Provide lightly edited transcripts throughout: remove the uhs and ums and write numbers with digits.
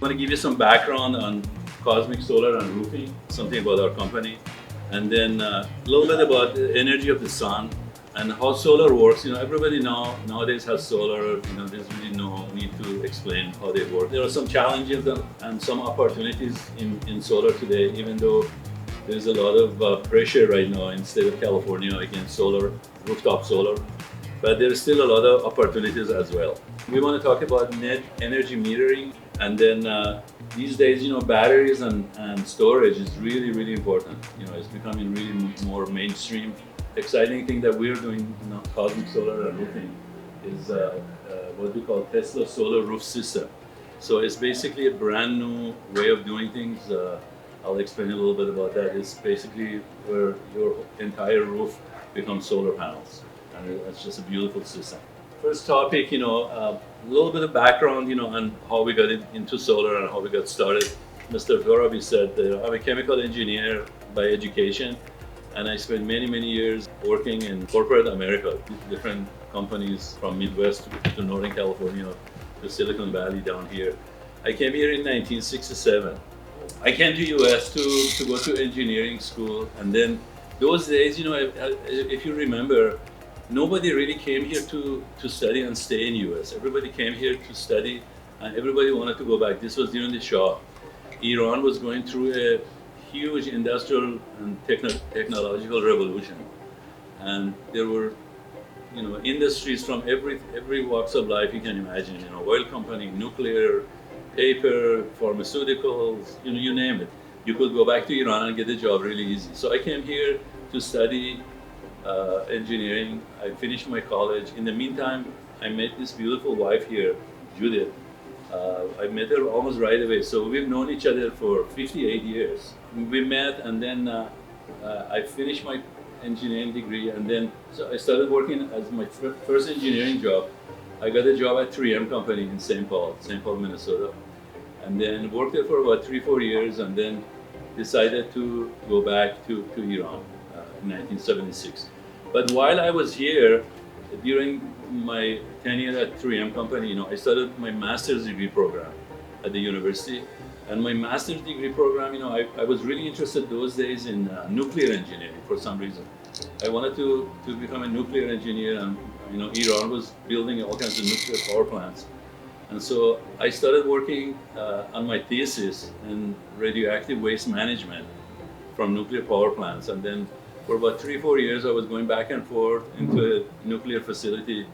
want to give you some background on Cosmic Solar and roofing, something about our company, and then a little bit about the energy of the sun and how solar works. Everybody nowadays has solar. There's really no need to explain how they work. There are some challenges and some opportunities in solar today, even though there's a lot of pressure right now in the state of California against solar, rooftop solar. But there's still a lot of opportunities as well. We want to talk about net energy metering, and then these days, batteries and storage is really, really important. It's becoming really more mainstream. Exciting thing that we're doing in Cosmic Solar and roofing is what we call Tesla Solar Roof System. So it's basically a brand new way of doing things. I'll explain a little bit about that. It's basically where your entire roof becomes solar panels, and it's just a beautiful system. First topic, a little bit of background, on how we got into solar and how we got started. Mr. Torabi said, I'm a chemical engineer by education, and I spent many, many years working in corporate America, different companies from Midwest to Northern California to Silicon Valley down here. I came here in 1967. I came to US to go to engineering school, and then those days, if you remember, nobody really came here to study and stay in US. Everybody came here to study, and everybody wanted to go back. This was during the Shah. Iran was going through a huge industrial and technological revolution, and there were, industries from every walks of life you can imagine. Oil company, nuclear, paper, pharmaceuticals, you name it. You could go back to Iran and get a job really easy. So I came here to study engineering. I finished my college. In the meantime, I met this beautiful wife here, Judith. I met her almost right away. So we've known each other for 58 years. We met, and then I finished my engineering degree, and then so I started working as my first engineering job. I got a job at 3M company in St. Paul, Minnesota, and then worked there for about 3-4 years, and then decided to go back to Iran in 1976. But while I was here, during my tenure at 3M company, I started my master's degree program at the university. And my master's degree program, I was really interested those days in nuclear engineering for some reason. I wanted to become a nuclear engineer, and Iran was building all kinds of nuclear power plants. And so I started working on my thesis in radioactive waste management from nuclear power plants. And then for about 3-4 years, I was going back and forth into a nuclear facility,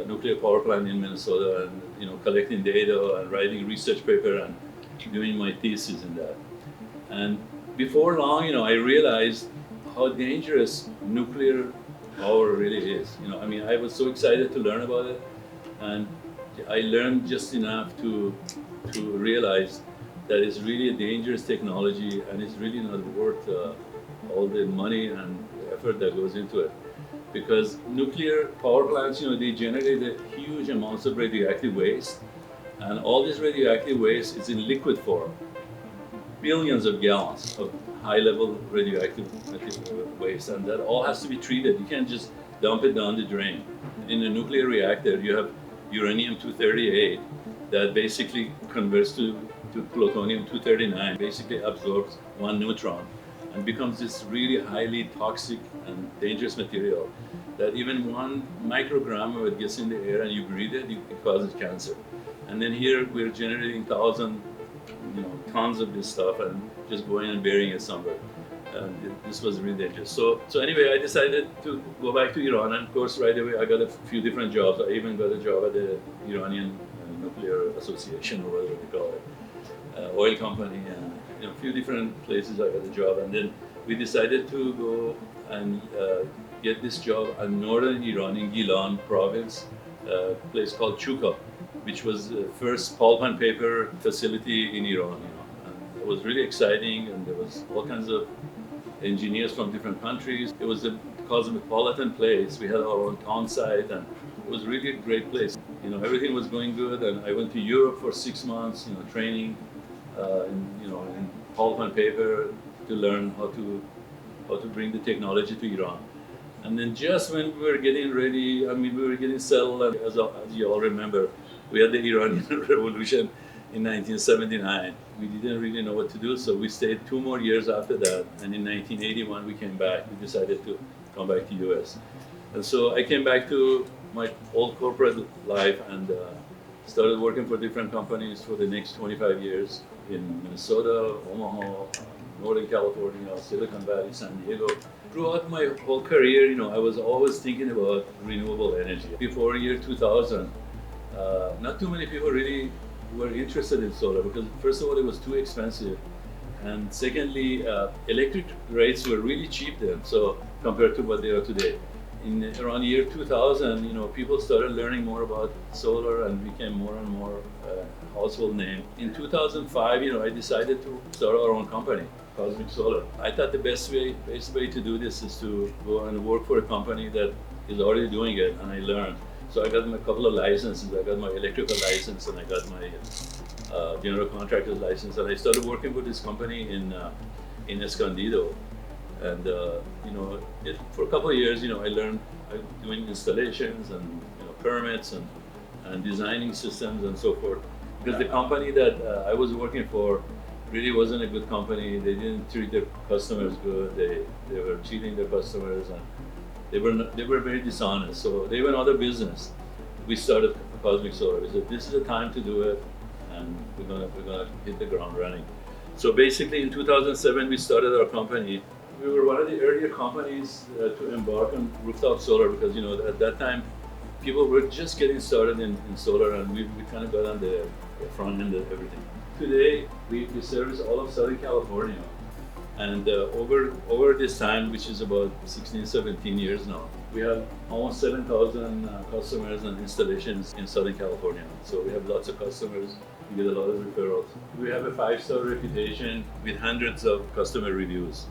nuclear power plant in Minnesota, and collecting data and writing research paper and doing my thesis in that. And before long, I realized how dangerous nuclear power really is. I was so excited to learn about it, and I learned just enough to realize that it's really a dangerous technology, and it's really not worth all the money and effort that goes into it. Because nuclear power plants, they generate huge amounts of radioactive waste, and all this radioactive waste is in liquid form. Billions of gallons of high-level radioactive waste, and that all has to be treated. You can't just dump it down the drain. In a nuclear reactor, you have uranium-238 that basically converts to plutonium-239, basically absorbs one neutron and becomes this really highly toxic and dangerous material that even 1 microgram of it gets in the air and you breathe it, it causes cancer. And then here we're generating tons of this stuff and just going and burying it somewhere. And this was really dangerous. So anyway, I decided to go back to Iran, and of course right away I got a few different jobs. I even got a job at the Iranian Nuclear Association, or whatever they call it, oil company, and a few different places I got a job. And then we decided to go and get this job in northern Iran, in Gilan province, a place called Chuka, which was the first pulp and paper facility in Iran. And it was really exciting, and there was all kinds of engineers from different countries. It was a cosmopolitan place. We had our own town site, and it was really a great place. Everything was going good, and I went to Europe for 6 months, training in pulp and paper to learn how to bring the technology to Iran. And then just when we were getting ready, we were getting settled, and as you all remember, we had the Iranian Revolution in 1979. We didn't really know what to do, so we stayed 2 more years after that. And in 1981, we came back. We decided to come back to US. And so I came back to my old corporate life and started working for different companies for the next 25 years in Minnesota, Omaha, Northern California, Silicon Valley, San Diego. Throughout my whole career, I was always thinking about renewable energy. Before year 2000, not too many people really were interested in solar because, first of all, it was too expensive, and secondly, electric rates were really cheap then, so compared to what they are today. In around year 2000, people started learning more about solar and became more and more household name. In 2005, I decided to start our own company, Cosmic Solar. I thought the best way to do this is to go and work for a company that is already doing it, and I learned. So I got a couple of licenses. I got my electrical license and I got my general contractor's license, and I started working with this company in Escondido. And for a couple of years, I learned doing installations and permits and designing systems and so forth. Because the company that I was working for really wasn't a good company. They didn't treat their customers good. They were cheating their customers, and they were very dishonest. So they went out of business. We started Cosmic Solar. We said this is the time to do it, and we're gonna hit the ground running. So basically, in 2007, we started our company. We were one of the earlier companies to embark on rooftop solar because at that time people were just getting started in solar, and we kind of got on the front end of everything. Today we service all of Southern California, and over this time, which is about 16, 17 years now, we have almost 7,000 customers and installations in Southern California. So we have lots of customers. We get a lot of referrals. We have a 5-star reputation with hundreds of customer reviews.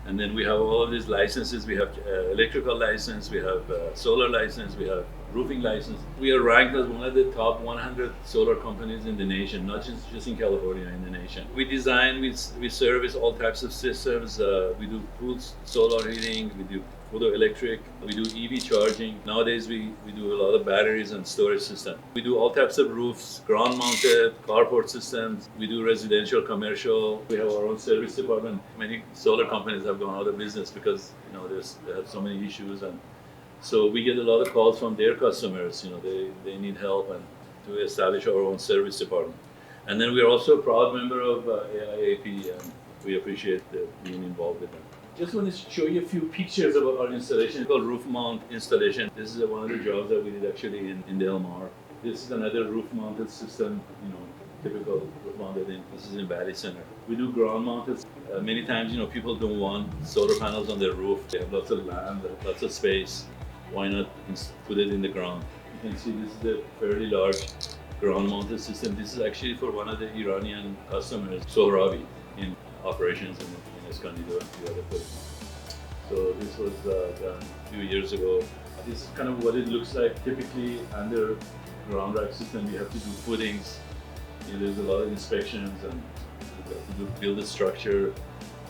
And then we have all of these licenses. We have electrical license, we have solar license, we have roofing license. We are ranked as one of the top 100 solar companies in the nation, not just in California, in the nation. We design, we service all types of systems. We do pool solar heating, we do photoelectric, we do EV charging. Nowadays we do a lot of batteries and storage systems. We do all types of roofs, ground mounted, carport systems. We do residential, commercial. We have our own service department. Many solar companies have gone out of business because they have so many issues, and so we get a lot of calls from their customers. They need help and to establish our own service department. And then we're also a proud member of AIAP, and we appreciate being involved with them. Just want to show you a few pictures of our installation called roof mount installation. This is one of the jobs that we did actually in Del Mar. This is another roof mounted system, typical roof mounted this is in Valley Center. We do ground mounted. Many times, people don't want solar panels on their roof. They have lots of land, lots of space. Why not put it in the ground? You can see this is a fairly large ground mounted system. This is actually for one of the Iranian customers, Sohrabi, in operations in Escondido and the other places. So this was done a few years ago. This is kind of what it looks like. Typically under ground rack system, you have to do footings. There's a lot of inspections, and you have to build a structure,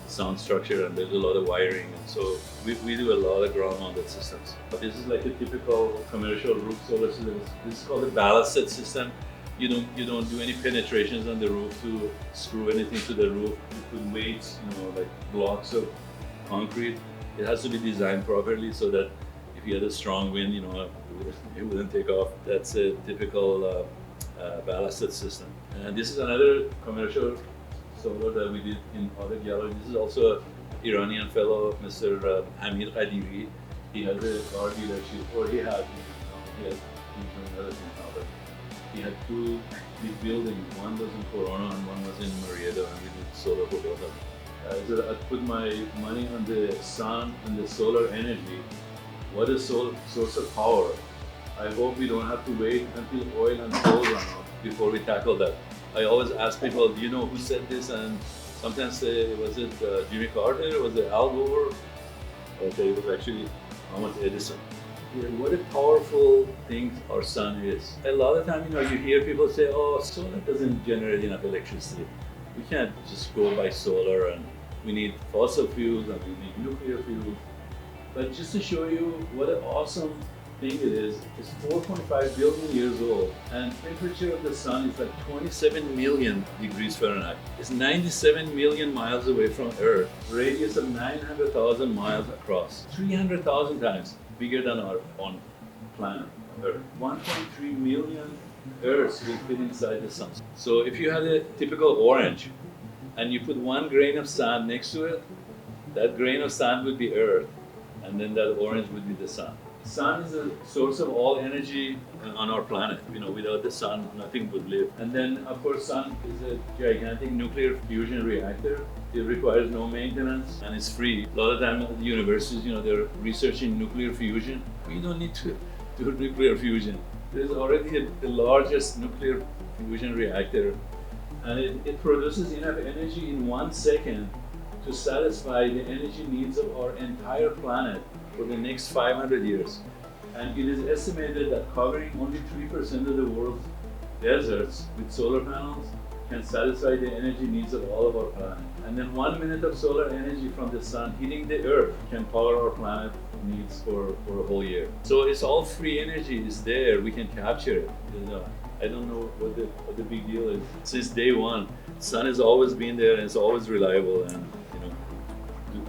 sound structure, and there's a lot of wiring. And so we do a lot of ground mounted systems. This is like a typical commercial roof solar system. This is called a ballasted system. You don't do any penetrations on the roof to screw anything to the roof. You put weights, like blocks of concrete. It has to be designed properly so that if you had a strong wind, it wouldn't take off. That's a typical ballasted system. And this is another commercial solar that we did in other gallery. This is also an Iranian fellow, Mr. Hamid Qadiri. He has a car dealership, or he had, he's doing other things now, but he had 2 big buildings. One was in Corona and one was in Murrieta, and we did solar for both of them. So I put my money on the sun and the solar energy. What is source of power? I hope we don't have to wait until oil and coal run out before we tackle that. I always ask people, do you know who said this? And sometimes say, was it Jimmy Carter? Was it Al Gore? Okay, it was actually Thomas Edison. What a powerful thing our sun is. A lot of time, you hear people say, oh, solar doesn't generate enough electricity. We can't just go by solar, and we need fossil fuels and we need nuclear fuels. But just to show you what an awesome think it is 4.5 billion years old, and temperature of the sun is like 27 million degrees Fahrenheit. It's 97 million miles away from Earth, radius of 900,000 miles across, 300,000 times bigger than our own planet, Earth. 1.3 million Earths will fit inside the sun. So if you had a typical orange, and you put one grain of sand next to it, that grain of sand would be Earth, and then that orange would be the sun. Sun is the source of all energy on our planet. Without the sun, nothing would live. And then, of course, sun is a gigantic nuclear fusion reactor. It requires no maintenance and it's free. A lot of times at the universities, they're researching nuclear fusion. We don't need to do nuclear fusion. There's already the largest nuclear fusion reactor, and it produces enough energy in 1 second to satisfy the energy needs of our entire planet for the next 500 years. And it is estimated that covering only 3% of the world's deserts with solar panels can satisfy the energy needs of all of our planet. And then 1 minute of solar energy from the sun hitting the earth can power our planet needs for a whole year. So it's all free energy, it's there, we can capture it. I don't know what the big deal is. Since day one, sun has always been there and it's always reliable, and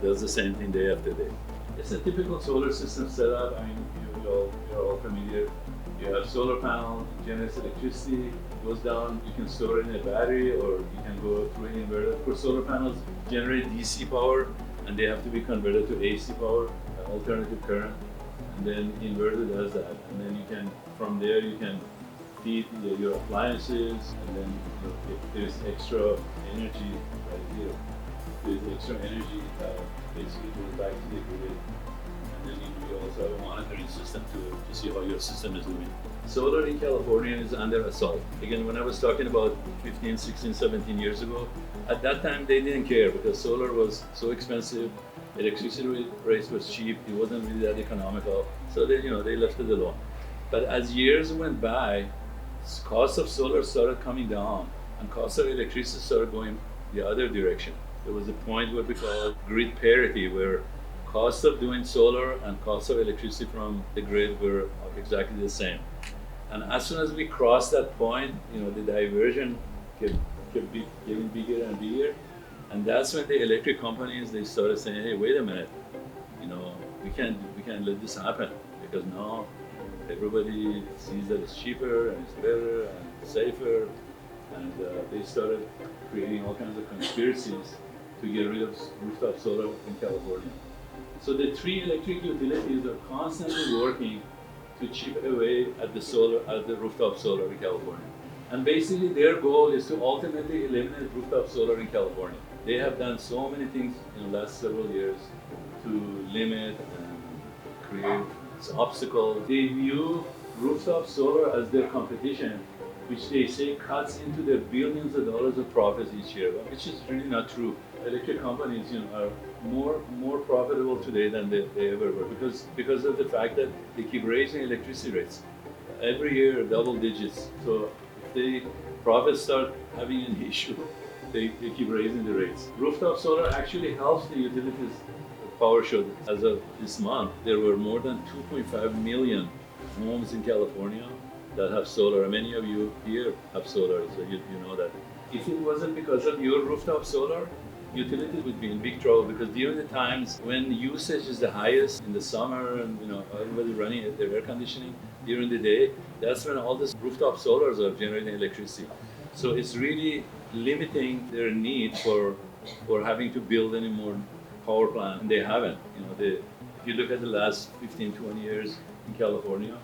does the same thing day after day. It's a typical solar system setup. I mean, you're all familiar. You have solar panel, it generates electricity, goes down, you can store it in a battery or you can go through an inverter. Of course, solar panels generate DC power and they have to be converted to AC power, alternative current, and then inverter does that. And then from there you can feed your appliances, and then if there's extra energy right here, there's extra energy basically goes back to the grid. And then you also have a monitoring system to see how your system is doing. Solar in California is under assault. Again, when I was talking about 15, 16, 17 years ago, at that time they didn't care because solar was so expensive, electricity rates was cheap, it wasn't really that economical, so they left it alone. But as years went by, cost of solar started coming down and cost of electricity started going the other direction. There was a point what we call grid parity, where cost of doing solar and cost of electricity from the grid were exactly the same. And as soon as we crossed that point, the diversion kept getting bigger and bigger. And that's when the electric companies, they started saying, hey, wait a minute, we can't let this happen, because now everybody sees that it's cheaper and it's better and safer. And they started creating all kinds of conspiracies to get rid of rooftop solar in California. So the three electric utilities are constantly working to chip away at the rooftop solar in California. And basically their goal is to ultimately eliminate rooftop solar in California. They have done so many things in the last several years to limit and create obstacles. They view rooftop solar as their competition, which they say cuts into the billions of dollars of profits each year, which is really not true. Electric companies, are more profitable today than they ever were because of the fact that they keep raising electricity rates every year, double digits. So if the profits start having an issue, they keep raising the rates. Rooftop solar actually helps the utilities. Power showed as of this month, there were more than 2.5 million homes in California that have solar. Many of you here have solar, so you know that. If it wasn't because of your rooftop solar, utilities would be in big trouble, because during the times when usage is the highest in the summer and everybody running their air conditioning during the day, that's when all these rooftop solars are generating electricity. So it's really limiting their need for having to build any more power plant, and they haven't. If you look at the last 15, 20 years in California,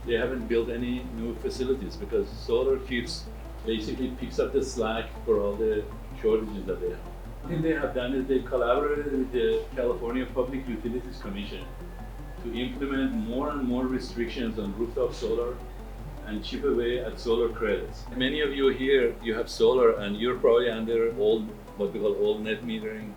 they haven't built any new facilities because solar basically picks up the slack for all the shortages that they have. One thing they have done is they collaborated with the California Public Utilities Commission to implement more and more restrictions on rooftop solar and chip away at solar credits. Many of you here, you have solar and you're probably under what we call old net metering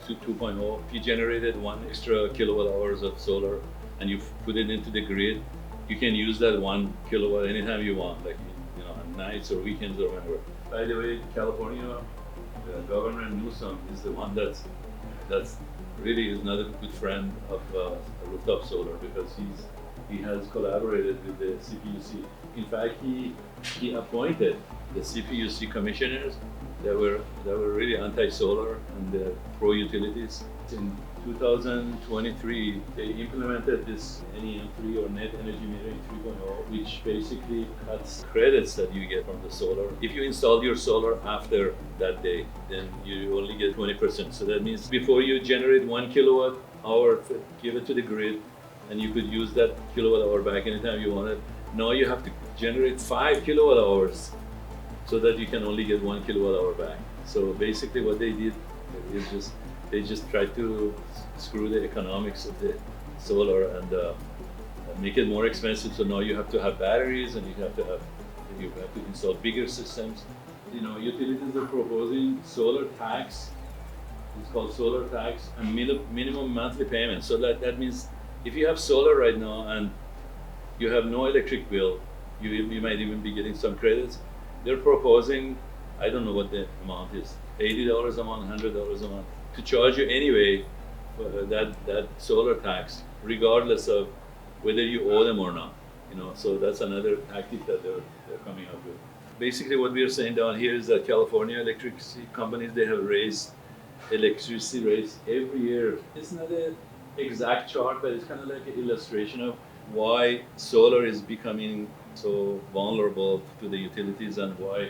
2.0. If you generated 1 extra kilowatt hours of solar and you put it into the grid, you can use that 1 kilowatt anytime you want, like on nights or weekends or whenever. By the way, California, Governor Newsom is the one that's really is not a good friend of rooftop solar, because he has collaborated with the CPUC. In fact, he appointed the CPUC commissioners that were really anti-solar and pro-utilities. In 2023, they implemented this NEM3 or Net Energy Metering 3.0, which basically cuts credits that you get from the solar. If you install your solar after that day, then you only get 20%. So that means before you generate 1 kilowatt hour, give it to the grid, and you could use that kilowatt hour back anytime you wanted. Now you have to generate 5 kilowatt hours so that you can only get 1 kilowatt hour back. So basically what they did is they just tried to screw the economics of the solar and make it more expensive. So now you have to have batteries and you have to install bigger systems. You know, utilities are proposing solar tax. It's called solar tax and minimum monthly payment. So that means if you have solar right now and you have no electric bill, you might even be getting some credits. They're proposing, I don't know what the amount is, $80 a month, $100 a month, to charge you anyway that solar tax, regardless of whether you owe them or not. You know, so that's another tactic that they're coming up with. Basically, what we are saying down here is that California electricity companies, they have raised electricity rates every year. It's not an exact chart, but it's kind of like an illustration of why solar is becoming so vulnerable to the utilities and why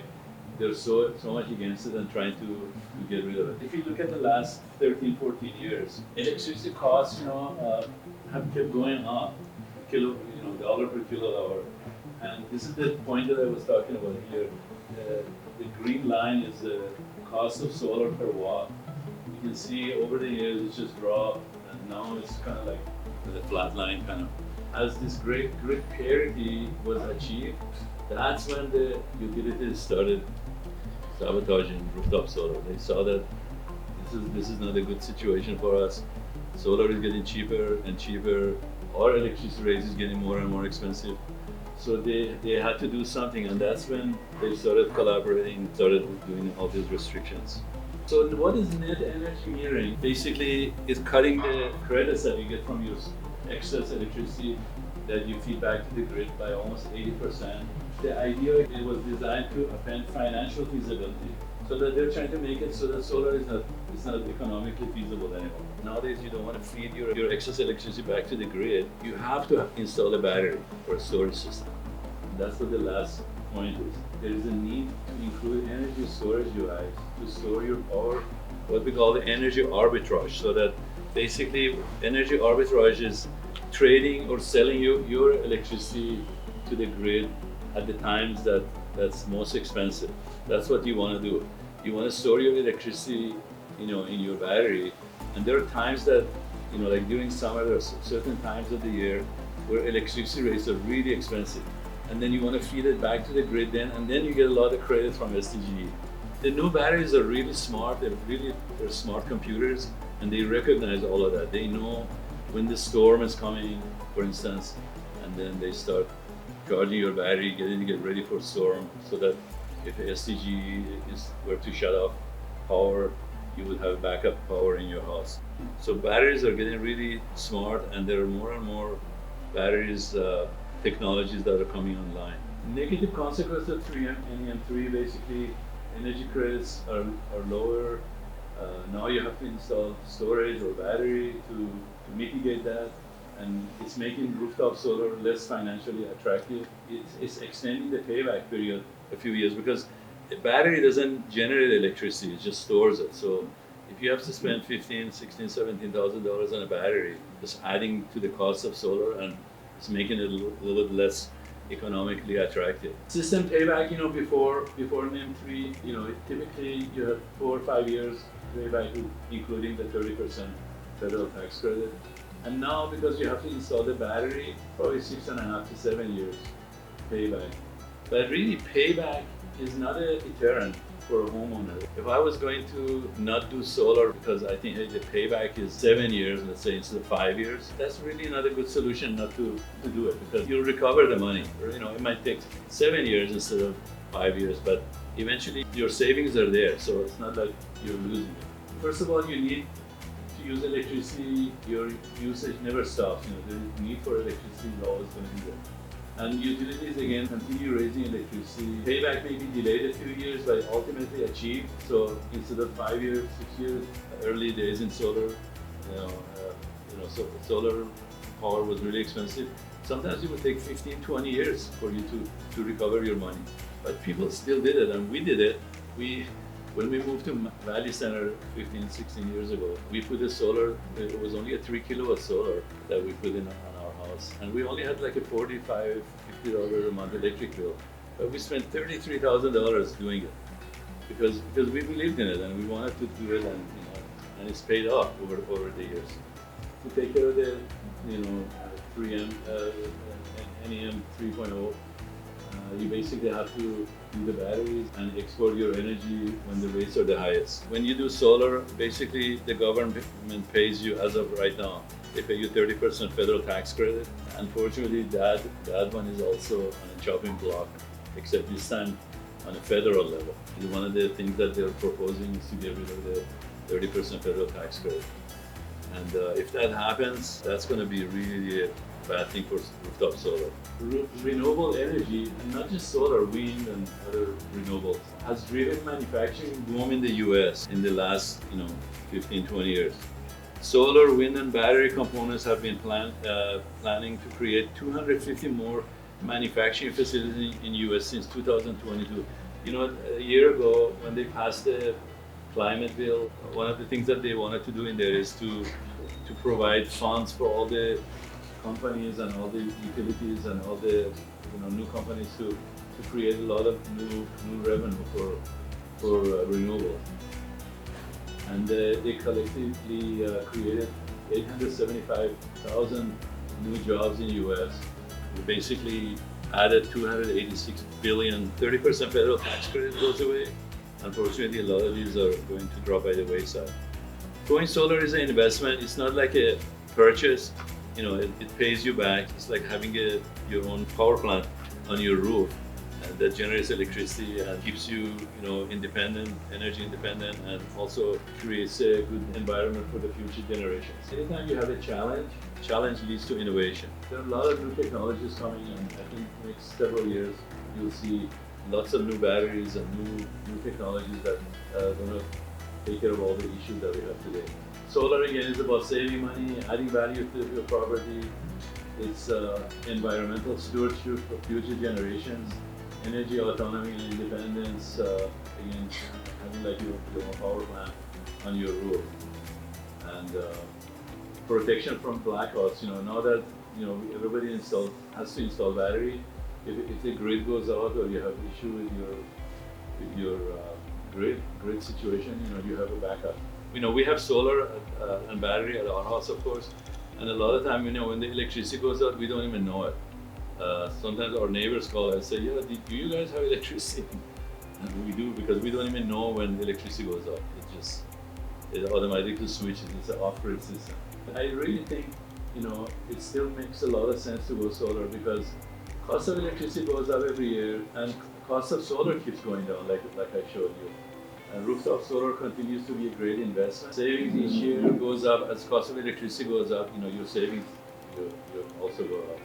they're so much against it and trying to get rid of it. If you look at the last 13, 14 years, electricity costs, have kept going up, dollar per kilowatt hour. And this is the point that I was talking about here. The green line is the cost of solar per watt. You can see over the years it's just dropped, and now it's kind of like the flat line kind of. As this great grid parity was achieved, that's when the utilities started sabotaging rooftop solar. They saw that this is not a good situation for us. Solar is getting cheaper and cheaper. Our electricity rates is getting more and more expensive. So they had to do something, and that's when they started collaborating, started doing all these restrictions. So what is net energy metering? Basically, it's cutting the credits that you get from your excess electricity that you feed back to the grid by almost 80%. The idea, it was designed to append financial feasibility, so that they're trying to make it so that solar is not economically feasible anymore. Nowadays, you don't want to feed your excess electricity back to the grid. You have to install a battery or a storage system. And that's what the last point is. There is a need to include energy storage device to store your power, what we call the energy arbitrage, so that basically energy arbitrage is trading or selling your electricity to the grid at the times that's most expensive. That's what you want to do. You want to store your electricity, in your battery, and there are times that, like during summer, there are certain times of the year where electricity rates are really expensive, and then you want to feed it back to the grid then, and then you get a lot of credit from SDG. The new batteries are really smart. They're smart computers, and they recognize all of that. They know when the storm is coming, for instance, and then they start charging your battery, get ready for storm, so that if SDG were to shut off power, you would have backup power in your house. So batteries are getting really smart, and there are more and more batteries technologies that are coming online. Negative consequences of NEM3, basically, energy credits are lower. Now you have to install storage or battery to mitigate that, and it's making rooftop solar less financially attractive. It's extending the payback period a few years, because a battery doesn't generate electricity, it just stores it. So if you have to spend $15,000, $16,000, $17,000 on a battery, just adding to the cost of solar, and it's making it a little bit less economically attractive. System payback, before NEM3, typically you have 4 or 5 years payback, including the 30% federal tax credit. And now, because you have to install the battery, probably 6.5 to 7 years payback. But really, payback is not a deterrent for a homeowner. If I was going to not do solar because I think the payback is 7 years, let's say, instead of 5 years, that's really not a good solution not to do it, because you'll recover the money. Or, it might take 7 years instead of 5 years, but eventually your savings are there, so it's not like you're losing it. First of all, you need to you use electricity, your usage never stops. The need for electricity is always going to be there. And utilities again continue raising electricity. Payback may be delayed a few years, but ultimately achieved. So instead of 5 years, 6 years, early days in solar, so solar power was really expensive. Sometimes it would take 15, 20 years for you to recover your money. But people still did it, and we did it. When we moved to Valley Center 15, 16 years ago, we put a solar, it was only a 3 kilowatt solar that we put in on our house. And we only had like a $45, $50 a month electric bill. But we spent $33,000 doing it because we believed in it and we wanted to do it, and it's paid off over the years. To take care of the 3M, NEM 3.0, you basically have to do the batteries and export your energy when the rates are the highest. When you do solar, basically the government pays you, as of right now, they pay you 30% federal tax credit. Unfortunately, that one is also on a chopping block, except this time on a federal level. One of the things that they're proposing is to get rid of the 30% federal tax credit. And if that happens, that's going to be really a bad thing for rooftop solar. Renewable energy, and not just solar, wind and other renewables, has driven manufacturing boom in the US in the last 15, 20 years. Solar, wind, and battery components have been planning to create 250 more manufacturing facilities in US since 2022. A year ago when they passed the climate bill, one of the things that they wanted to do in there is to provide funds for all the companies and all the utilities and all the new companies to create a lot of new revenue for renewables. And they collectively created 875,000 new jobs in US. We basically added 286 billion, 30% federal tax credit goes away. Unfortunately, a lot of these are going to drop by the wayside. Going solar is an investment. It's not like a purchase. It pays you back. It's like having your own power plant on your roof that generates electricity and keeps you, independent, energy independent, and also creates a good environment for the future generations. Anytime you have a challenge leads to innovation. There are a lot of new technologies coming, and I think next several years you'll see lots of new batteries and new technologies that are going to take care of all the issues that we have today. Solar again is about saving money, adding value to your property. It's environmental stewardship for future generations, energy autonomy and independence. Again, having like your own power plant on your roof, and protection from blackouts. Now that everybody has to install battery. If the grid goes out or you have issue with your grid situation, you have a backup. We have solar and battery at our house, of course, and a lot of time, when the electricity goes out, we don't even know it. Sometimes our neighbors call and say, "Yeah, do you guys have electricity?" And we do, because we don't even know when the electricity goes out. It automatically switches. It's an off-grid system. I really think, it still makes a lot of sense to go solar, because cost of electricity goes up every year, and cost of solar keeps going down, like I showed you. And rooftop solar continues to be a great investment. Savings each year goes up as cost of electricity goes up. Your savings you also go up.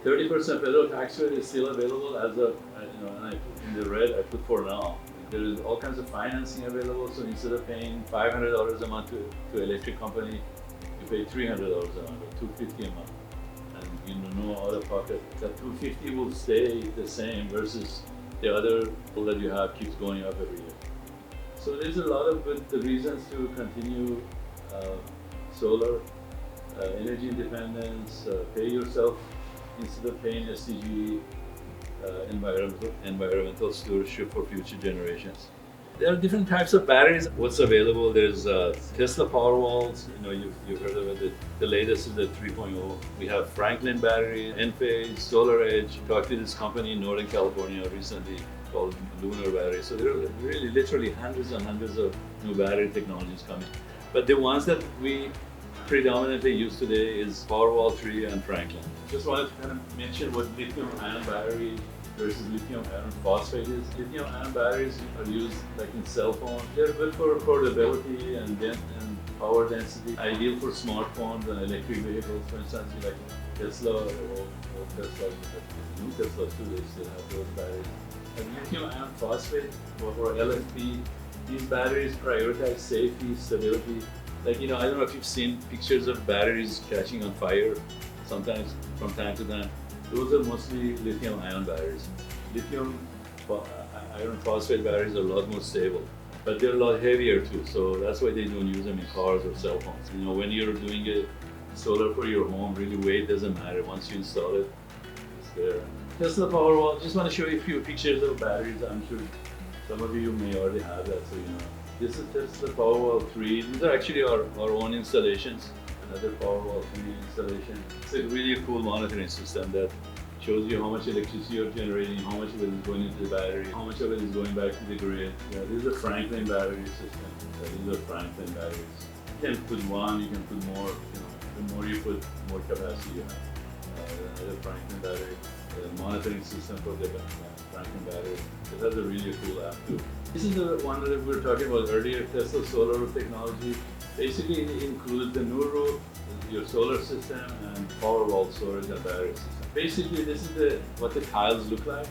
30% federal tax credit is still available as of, and I put in the red, I put for now. There is all kinds of financing available, so instead of paying $500 a month to electric company, you pay $300 a month or $250 a month. No out of pocket. That $250 will stay the same versus the other bill that you have keeps going up every year. So there's a lot of good reasons to continue solar, energy independence, pay yourself instead of paying SDG, environmental stewardship for future generations. There are different types of batteries. What's available? There's Tesla Powerwalls. You've heard of it. The latest is the 3.0. We have Franklin battery, Enphase, SolarEdge. Talked to this company in Northern California recently called Lunar Battery. So there are really literally hundreds and hundreds of new battery technologies coming. But the ones that we predominantly use today is Powerwall 3 and Franklin. Just wanted to kind of mention what lithium-ion battery versus lithium iron phosphate is. Lithium ion batteries are used like in cell phones. They're good for affordability and power density, ideal for smartphones and electric vehicles. For instance, like Tesla or Tesla, new Tesla too, they still have those batteries. And lithium iron phosphate or LFP, these batteries prioritize safety, stability. Like, I don't know if you've seen pictures of batteries catching on fire sometimes from time to time. Those are mostly lithium ion batteries. Lithium iron phosphate batteries are a lot more stable, but they're a lot heavier too. So that's why they don't use them in cars or cell phones. When you're doing a solar for your home, really weight doesn't matter. Once you install it, it's there. Tesla Powerwall, just want to show you a few pictures of batteries. I'm sure some of you may already have that, so This is Tesla Powerwall 3. These are actually our own installations. Another Powerwall 3 installation. It's a really cool monitoring system that shows you how much electricity you're generating, how much of it is going into the battery, how much of it is going back to the grid. Yeah, this is a Franklin battery system. These are Franklin batteries. You can put one, you can put more. The more you put, more capacity you have. Another Franklin battery, a monitoring system for the Franklin battery. It has a really cool app too. This is the one that we were talking about earlier, Tesla Solar Roof technology. Basically, it includes the new roof, your solar system, and Powerwall storage and battery system. Basically, this is what the tiles look like.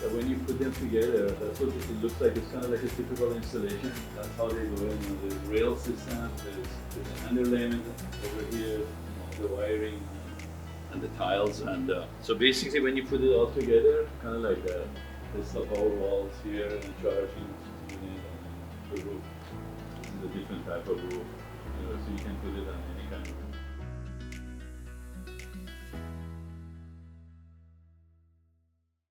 That when you put them together, that's what it looks like. It's kind of like a typical installation. That's how they go in. There's rail system, there's an underlayment over here, the wiring, and the tiles. And so basically, when you put it all together, kind of like that. There's the power walls here and charging unit and the roof. This is a different type of roof. So you can put it on any kind of